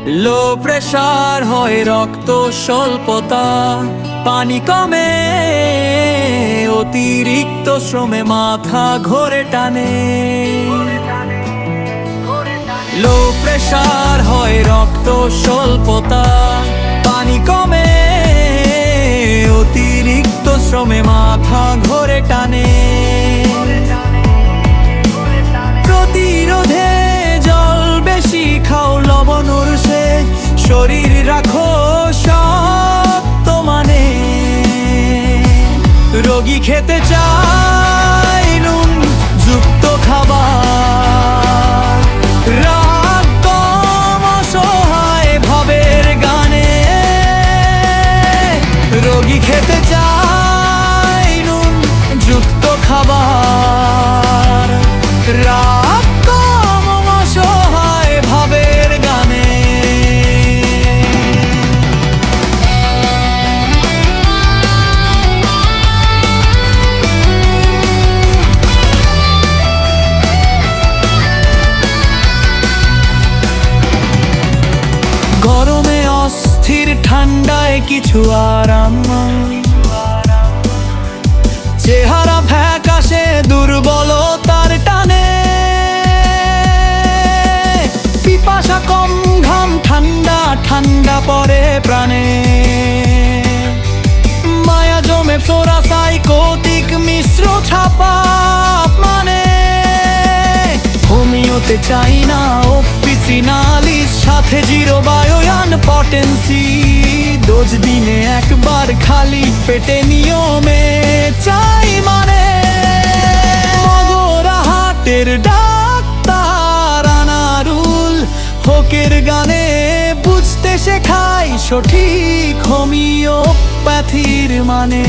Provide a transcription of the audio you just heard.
Low pressure হয় রক্ত স্বল্পতা, পানি কমে, অতিরিক্ত শ্রমে মাথা ঘোরে টানে। লো প্রেসার হয় রক্ত স্বল্পতা, পানি কমে, অতিরিক্ত শ্রমে মাথা ঘোরে টানে। প্রতিরোধে জল বেশি খাও, লবণ উর্সে শরীর রাখো শক্ত মানে। রোগী খেতে চায় নুন যুক্ত খাবার, রাগ কম অসহায় ভাবের গানে। রোগী খেতে চায় নুন যুক্ত খাবার, রাগ কম অসহায় ভাবের গানে। গরমে অস্থির, ঠান্ডায় কিছু আরাম, চেহারা ফ্যাকাশে দুর্বলতার টানে। পিপাসা কম, ঘাম ঠান্ডা, ঠান্ডা পড়ে প্রাণে। মায়া জমে ফ্লোরা সাইকোটিক মিশ্র ছাপা মানে। হোমিওতে চাই না অফিসিনালিস, সাথে জিরো বায়োয়ান পটেন্সি। ডোজ দিনে একবার, খালি পেটে নিয়মে চাই মানে। মগরা হাটের ডাক্তার আনারুল হকের গানে বুঝতে শেখাই সঠিক হোমিওপ্যাথির মানে।